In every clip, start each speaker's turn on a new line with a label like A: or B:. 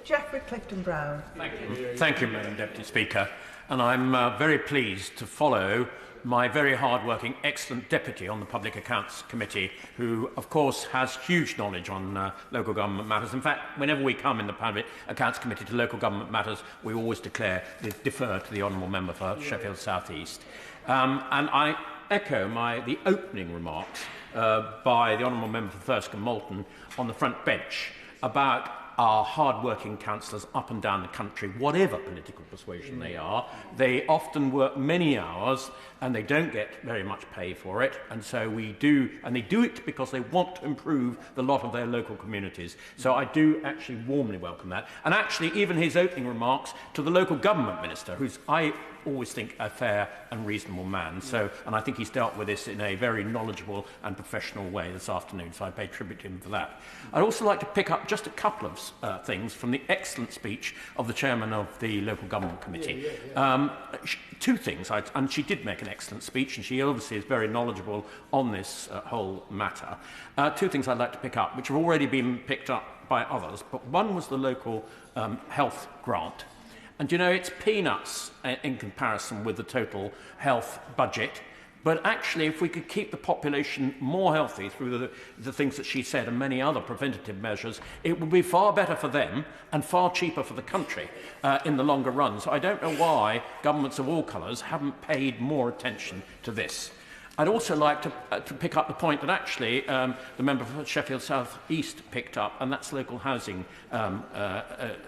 A: Geoffrey Clifton-Brown.
B: Thank you, Madam Deputy Speaker. And I'm very pleased to follow my very hard-working, excellent deputy on the Public Accounts Committee, who, of course, has huge knowledge on local government matters. In fact, whenever we come in the Public Accounts Committee to local government matters, we always defer to the Honourable Member for Sheffield South East. And I echo the opening remarks by the Honourable Member for Thirsk Malton on the front bench about our hard-working councillors up and down the country, whatever political persuasion they are. They often work many hours and they don't get very much pay for it, and so they do it because they want to improve the lot of their local communities. So I do actually warmly welcome that. And actually, even his opening remarks to the local government minister, who's I always think a fair and reasonable man. And I think he's dealt with this in a very knowledgeable and professional way this afternoon, so I pay tribute to him for that. I'd also like to pick up just a couple of things from the excellent speech of the chairman of the Local Government Committee. Two things, and she did make an excellent speech, and she obviously is very knowledgeable on this whole matter. Two things I'd like to pick up, which have already been picked up by others, but one was the local health grant. And, you know, it's peanuts in comparison with the total health budget. But actually, if we could keep the population more healthy through the things that she said and many other preventative measures, it would be far better for them and far cheaper for the country in the longer run. So I don't know why governments of all colours haven't paid more attention to this. I'd also like to pick up the point that actually the member for Sheffield South East picked up, and that's local housing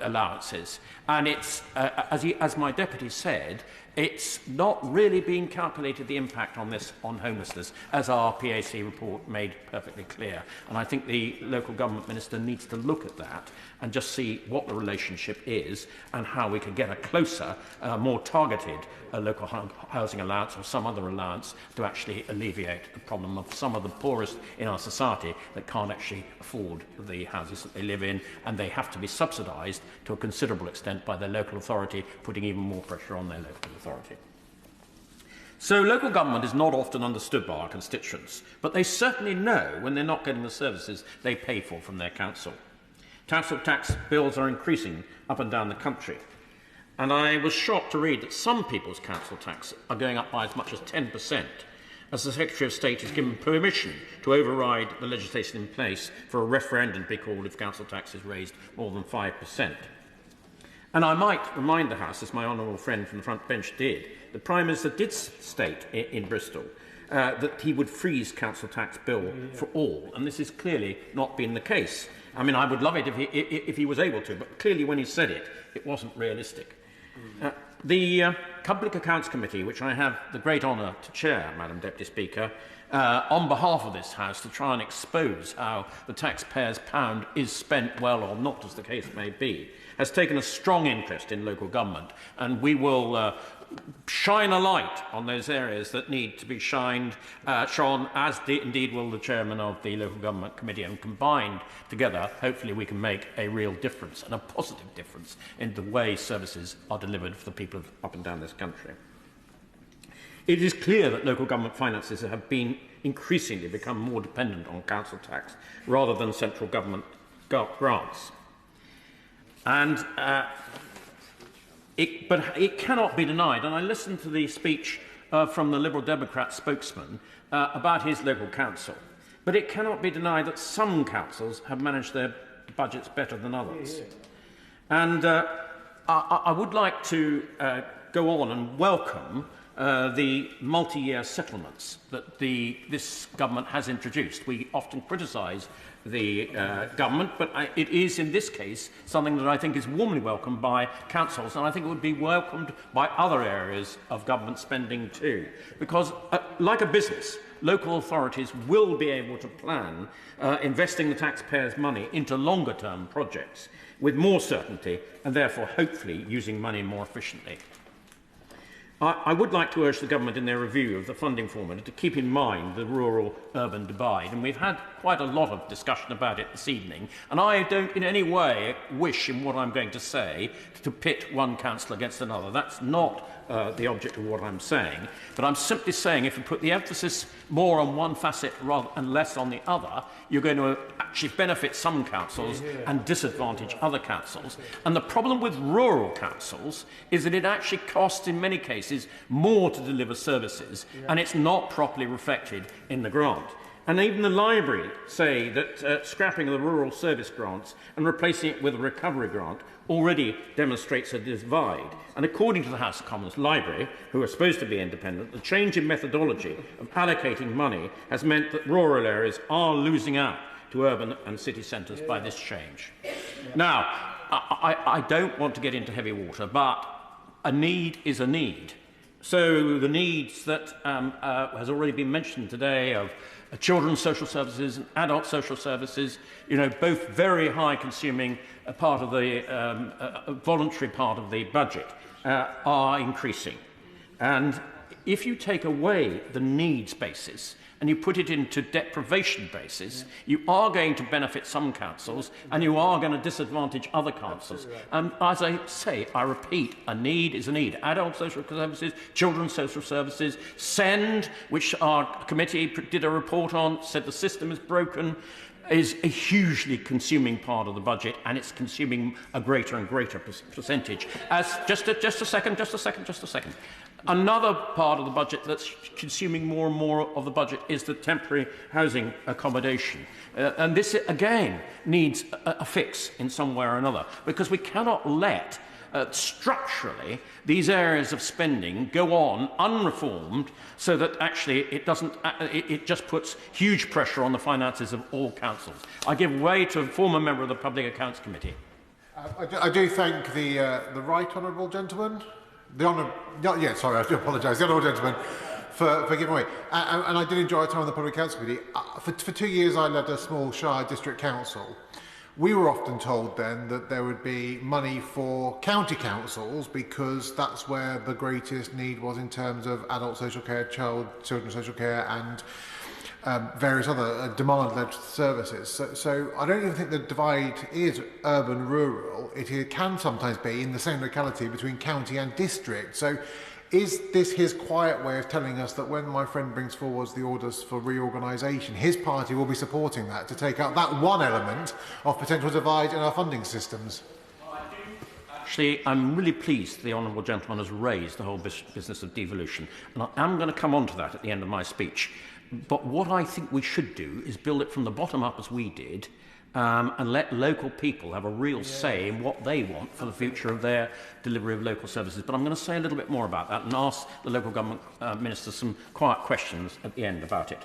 B: allowances. And it's, as my deputy said, it's not really being calculated, the impact on this on homelessness, as our PAC report made perfectly clear. And I think the local government minister needs to look at that and just see what the relationship is and how we can get a closer, more targeted local housing allowance or some other allowance to actually alleviate the problem of some of the poorest in our society that can't actually afford the houses that they live in, and they have to be subsidised to a considerable extent by their local authority, putting even more pressure on their local authority. So local government is not often understood by our constituents, but they certainly know when they're not getting the services they pay for from their council. Council tax bills are increasing up and down the country, and I was shocked to read that some people's council tax are going up by as much as 10%, as the Secretary of State is given permission to override the legislation in place for a referendum to be called if council tax is raised more than 5%. And I might remind the House, as my honourable friend from the front bench did, the Prime Minister did state in Bristol that he would freeze council tax bill for all, and this has clearly not been the case. I mean, I would love it if he was able to, but clearly when he said it, it wasn't realistic. The Public Accounts Committee, which I have the great honour to chair, Madam Deputy Speaker, on behalf of this House to try and expose how the taxpayer's pound is spent well or not, as the case may be, has taken a strong interest in local government, and we will shine a light on those areas that need to be shone, as indeed will the chairman of the Local Government Committee, and combined together, hopefully we can make a real difference and a positive difference in the way services are delivered for the people up and down this country. It is clear that local government finances have increasingly become more dependent on council tax rather than central government grants. And but it cannot be denied, and I listened to the speech from the Liberal Democrat spokesman about his local council, but it cannot be denied that some councils have managed their budgets better than others. And I would like to go on and welcome the multi-year settlements that this government has introduced. We often criticise the government, but it is in this case something that I think is warmly welcomed by councils, and I think it would be welcomed by other areas of government spending too, because like a business, local authorities will be able to plan investing the taxpayers' money into longer term projects with more certainty and therefore hopefully using money more efficiently. I would like to urge the government in their review of the funding formula to keep in mind the rural-urban divide, and we've had quite a lot of discussion about it this evening, and I don't in any way wish in what I'm going to say to pit one council against another. That's not the object of what I'm saying, but I'm simply saying if you put the emphasis more on one facet rather and less on the other, you're going to actually benefit some councils and disadvantage other councils. And the problem with rural councils is that it actually costs, in many cases, more to deliver services, and it's not properly reflected in the grant. And even the library say that scrapping of the rural service grants and replacing it with a recovery grant already demonstrates a divide. And according to the House of Commons Library, who are supposed to be independent, the change in methodology of allocating money has meant that rural areas are losing out to urban and city centres by this change. Now, I don't want to get into heavy water, but a need is a need. So the needs that has already been mentioned today of children's social services and adult social services, both very high consuming part of the voluntary part of the budget, are increasing. And if you take away the needs basis and you put it into deprivation basis, you are going to benefit some councils and you are going to disadvantage other councils. And as I say, I repeat, a need is a need. Adult social services, children's social services, SEND, which our committee did a report on, said the system is broken, is a hugely consuming part of the budget, and it's consuming a greater and greater percentage. Just a second. Another part of the budget that's consuming more and more of the budget is the temporary housing accommodation. And this, again, needs a fix in some way or another, because we cannot let structurally these areas of spending go on unreformed so that actually it just puts huge pressure on the finances of all councils. I give way to a former member of the Public Accounts Committee.
A: I do thank the right honourable gentleman. The I do apologise. The honourable gentleman for giving way. And I did enjoy our time on the Public Accounts Committee. For 2 years I led a small shire district council. We were often told then that there would be money for county councils because that's where the greatest need was in terms of adult social care, children's social care and various other demand-led services. So I don't even think the divide is urban-rural. It can sometimes be in the same locality between county and district. So is this his quiet way of telling us that when my friend brings forward the orders for reorganisation, his party will be supporting that to take out that one element of potential divide in our funding systems?
B: Actually, I'm really pleased the honourable gentleman has raised the whole business of devolution, and I am going to come on to that at the end of my speech. But what I think we should do is build it from the bottom up as we did, and let local people have a real say in what they want for the future of their delivery of local services. But I'm going to say a little bit more about that and ask the local government minister some quiet questions at the end about it.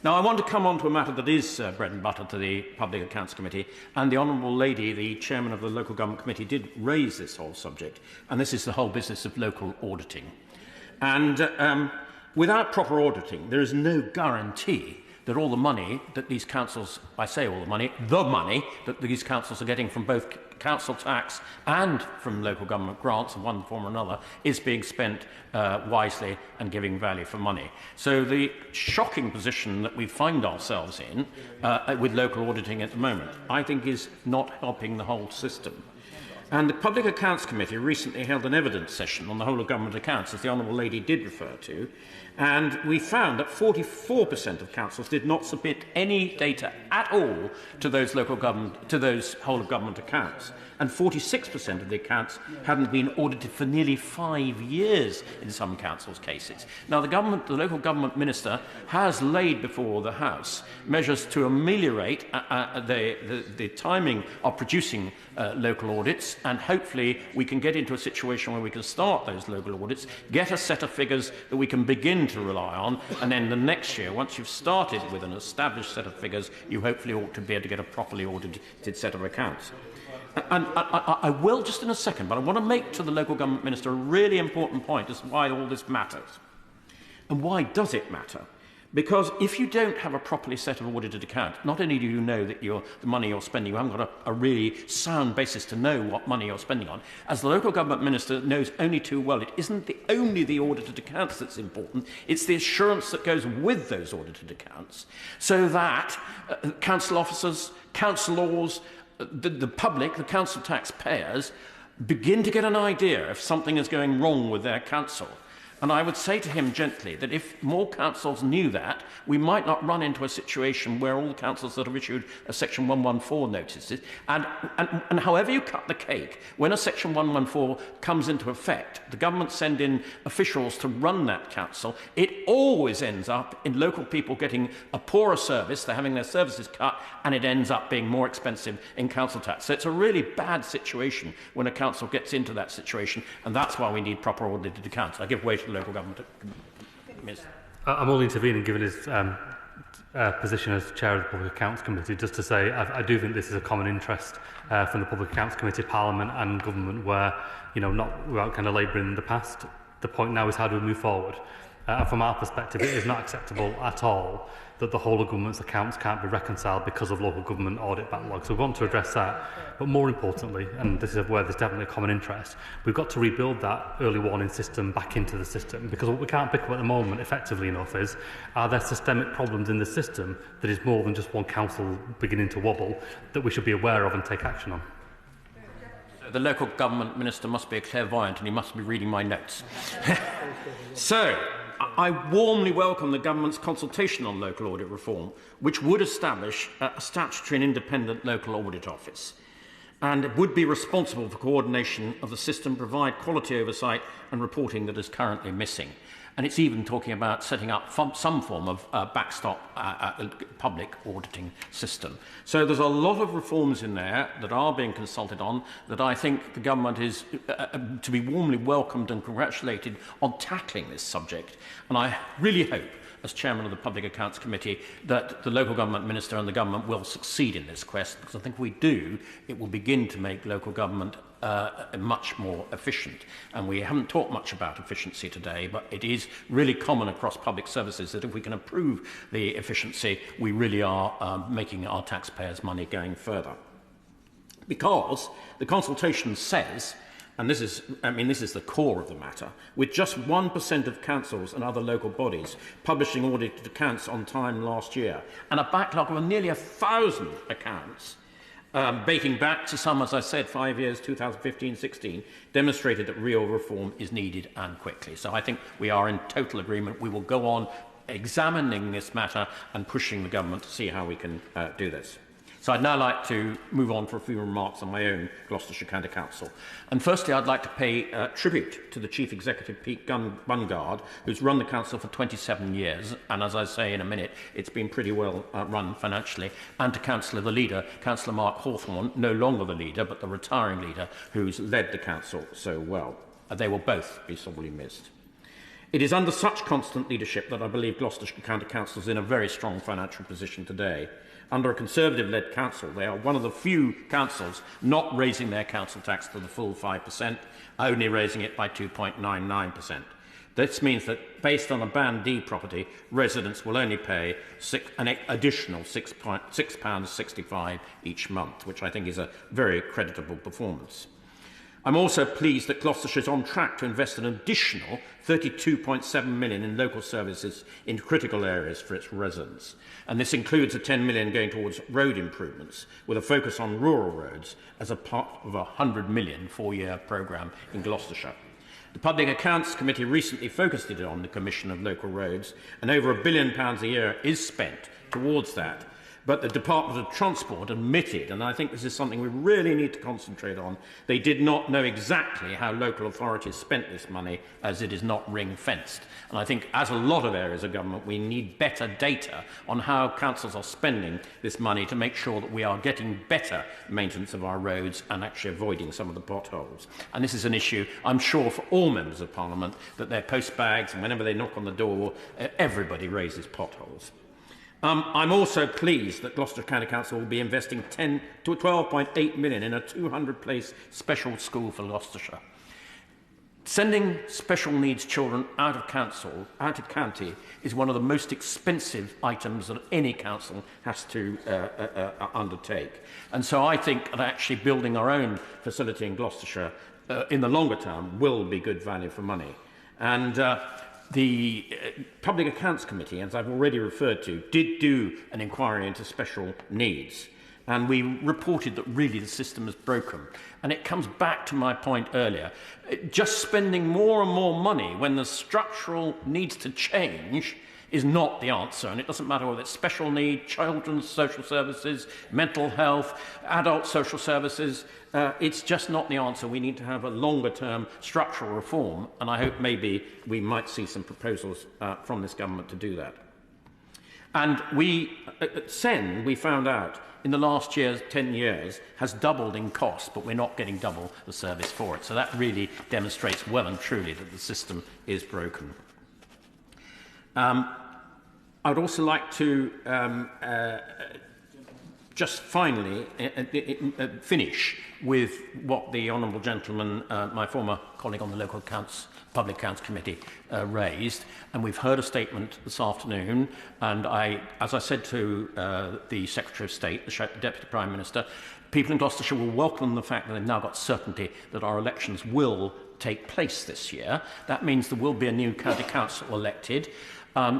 B: Now, I want to come on to a matter that is bread and butter to the Public Accounts Committee, and the Honourable Lady, the Chairman of the Local Government Committee, did raise this whole subject, and this is the whole business of local auditing. And without proper auditing, there is no guarantee that all the money that these councils, I say all the money that these councils are getting from both council tax and from local government grants in one form or another is being spent wisely and giving value for money. So the shocking position that we find ourselves in with local auditing at the moment, I think is not helping the whole system. And the Public Accounts Committee recently held an evidence session on the whole of government accounts, as the Honourable Lady did refer to, and we found that 44% of councils did not submit any data at all to those whole of government accounts, and 46% of the accounts hadn't been audited for nearly 5 years in some councils' cases. Now, the local government minister has laid before the House measures to ameliorate the timing of producing local audits, and hopefully we can get into a situation where we can start those local audits, get a set of figures that we can begin to rely on, and then the next year, once you've started with an established set of figures, you hopefully ought to be able to get a properly audited set of accounts. And I will just in a second, but I want to make to the local government minister a really important point as to why all this matters. And why does it matter? Because if you don't have a properly set of audited accounts, not only do you know that the money you're spending, you haven't got a really sound basis to know what money you're spending on. As the local government minister knows only too well, it isn't only the audited accounts that's important, it's the assurance that goes with those audited accounts, so that council officers, councillors, the public, the council taxpayers, begin to get an idea if something is going wrong with their council. And I would say to him gently that if more councils knew that, we might not run into a situation where all the councils that have issued a Section 114 notices, and however you cut the cake, when a Section 114 comes into effect, the government send in officials to run that council, it always ends up in local people getting a poorer service, they're having their services cut, and it ends up being more expensive in council tax. So it's a really bad situation when a council gets into that situation, and that's why we need proper audited accounts. I give way to the local government.
C: I'm only intervening given his position as chair of the Public Accounts Committee, just to say I do think this is a common interest from the Public Accounts Committee, Parliament and government, where, not without kind of labouring in the past, the point now is how do we move forward? And from our perspective, it is not acceptable at all that the whole of government's accounts can't be reconciled because of local government audit backlog. So we want to address that. But more importantly, and this is where there's definitely a common interest, we've got to rebuild that early warning system back into the system, because what we can't pick up at the moment effectively enough is, are there systemic problems in the system that is more than just one council beginning to wobble that we should be aware of and take action on?
B: The local government minister must be a clairvoyant and he must be reading my notes. So, I warmly welcome the government's consultation on local audit reform, which would establish a statutory and independent local audit office, and it would be responsible for coordination of the system, provide quality oversight and reporting that is currently missing. And it's even talking about setting up some form of backstop public auditing system. So there's a lot of reforms in there that are being consulted on that I think the government is to be warmly welcomed and congratulated on tackling this subject. And I really hope, as chairman of the Public Accounts Committee, that the local government minister and the government will succeed in this quest, because I think if we do, it will begin to make local government much more efficient. And we haven't talked much about efficiency today, but it is really common across public services that if we can improve the efficiency, we really are making our taxpayers' money going further. Because the consultation says, and this is the core of the matter, with just 1% of councils and other local bodies publishing audited accounts on time last year, and a backlog of nearly 1,000 accounts, dating back to some, as I said, 5 years, 2015-16, demonstrated that real reform is needed and quickly. So I think we are in total agreement. We will go on examining this matter and pushing the government to see how we can do this. So I'd now like to move on for a few remarks on my own Gloucestershire County Council. And firstly, I'd like to pay tribute to the Chief Executive, Pete Bungard, who's run the council for 27 years. And as I say in a minute, it's been pretty well run financially. And to Councillor, the leader, Councillor Mark Hawthorne, no longer the leader, but the retiring leader, who's led the council so well. They will both be sorely missed. It is under such constant leadership that I believe Gloucestershire County Council is in a very strong financial position today. Under a Conservative-led council, they are one of the few councils not raising their council tax to the full 5%, only raising it by 2.99%. This means that, based on a Band D property, residents will only pay an additional £6.65 each month, which I think is a very creditable performance. I'm also pleased that Gloucestershire is on track to invest an additional £32.7 million in local services in critical areas for its residents. And this includes a £10 million going towards road improvements, with a focus on rural roads as a part of a £100 million four-year programme in Gloucestershire. The Public Accounts Committee recently focused it on the commission of local roads, and over £1 billion a year is spent towards that. But the Department of Transport admitted, and I think this is something we really need to concentrate on, they did not know exactly how local authorities spent this money, as it is not ring-fenced. And I think, as a lot of areas of government, we need better data on how councils are spending this money to make sure that we are getting better maintenance of our roads and actually avoiding some of the potholes. And this is an issue, I'm sure, for all members of Parliament, that their post bags, and whenever they knock on the door, everybody raises potholes. I'm also pleased that Gloucester County Council will be investing £12.8 million in a 200-place special school for Gloucestershire. Sending special needs children out of county, is one of the most expensive items that any council has to undertake. And so I think that actually building our own facility in Gloucestershire in the longer term will be good value for money. And the Public Accounts Committee, as I've already referred to, did do an inquiry into special needs. And we reported that really the system is broken. And it comes back to my point earlier. Just spending more and more money when the structural needs to change is not the answer. And it doesn't matter whether it's special need, children's social services, mental health, adult social services. It's just not the answer. We need to have a longer-term structural reform. And I hope maybe we might see some proposals from this government to do that. And at SEN, we found out in the last 10 years, has doubled in cost, but we're not getting double the service for it. So that really demonstrates well and truly that the system is broken. I would also like to just finally finish with what the Honourable Gentleman, my former colleague on the Local Public Accounts Committee, raised. And we've heard a statement this afternoon, and as I said to the Secretary of State, the Deputy Prime Minister, people in Gloucestershire will welcome the fact that they've now got certainty that our elections will take place this year. That means there will be a new county council elected.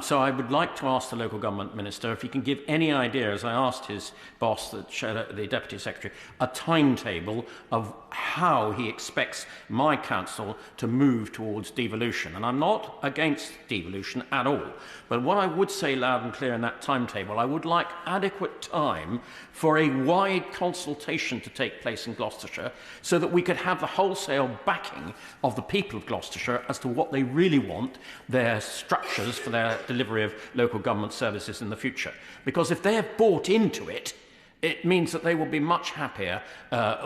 B: So I would like to ask the local government minister if he can give any idea, as I asked his boss, the Deputy Secretary, a timetable of how he expects my council to move towards devolution. And I'm not against devolution at all. But what I would say loud and clear in that timetable, I would like adequate time for a wide consultation to take place in Gloucestershire so that we could have the wholesale backing of the people of Gloucestershire as to what they really want, their structures for their delivery of local government services in the future. Because if they have bought into it, it means that they will be much happier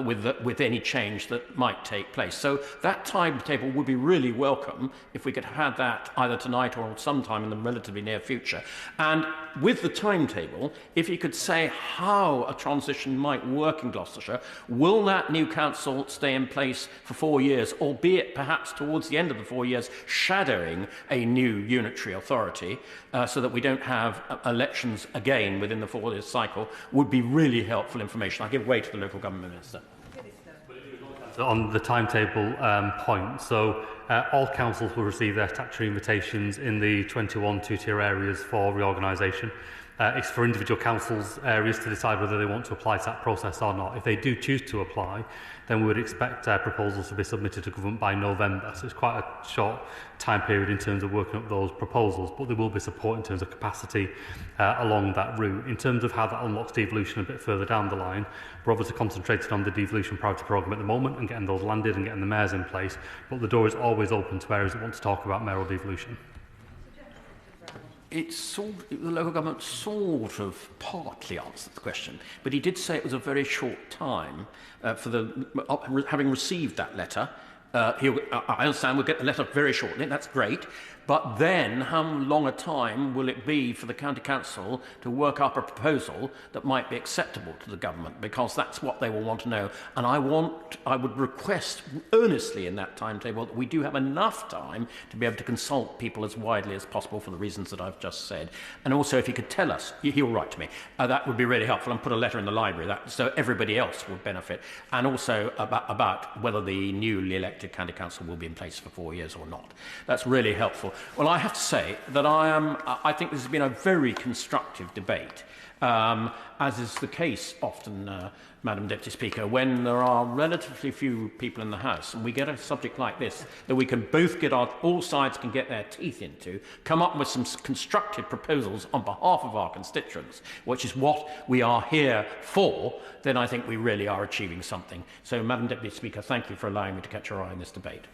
B: with any change that might take place. So that timetable would be really welcome if we could have that either tonight or sometime in the relatively near future. And with the timetable, if you could say how a transition might work in Gloucestershire, will that new council stay in place for 4 years, albeit perhaps towards the end of the 4 years shadowing a new unitary authority, so that we don't have elections again within the 4-year cycle, would be really helpful information. I give way to the local government minister.
C: On the timetable point, so all councils will receive their statutory invitations in the 21 two-tier areas for reorganisation. It's for individual councils' areas to decide whether they want to apply to that process or not. If they do choose to apply, then we would expect proposals to be submitted to government by November. So it's quite a short time period in terms of working up those proposals, but there will be support in terms of capacity along that route. In terms of how that unlocks devolution a bit further down the line, we're obviously concentrated on the devolution priority programme at the moment and getting those landed and getting the mayors in place, but the door is always open to areas that want to talk about mayoral devolution.
B: The local government sort of partly answered the question, but he did say it was a very short time having received that letter. I understand we'll get the letter very shortly, that's great, but then how long a time will it be for the county council to work up a proposal that might be acceptable to the government? Because that's what they will want to know. And I would request earnestly in that timetable that we do have enough time to be able to consult people as widely as possible for the reasons that I've just said. And also if he could tell us, he'll write to me, that would be really helpful, and put a letter in the library so everybody else would benefit. And also about whether the newly elected county council will be in place for 4 years or not. That's really helpful. Well, I have to say that I think this has been a very constructive debate, as is the case often, Madam Deputy Speaker, when there are relatively few people in the House and we get a subject like this that we can both all sides can get their teeth into, come up with some constructive proposals on behalf of our constituents, which is what we are here for, then I think we really are achieving something. So, Madam Deputy Speaker, thank you for allowing me to catch your eye in this debate.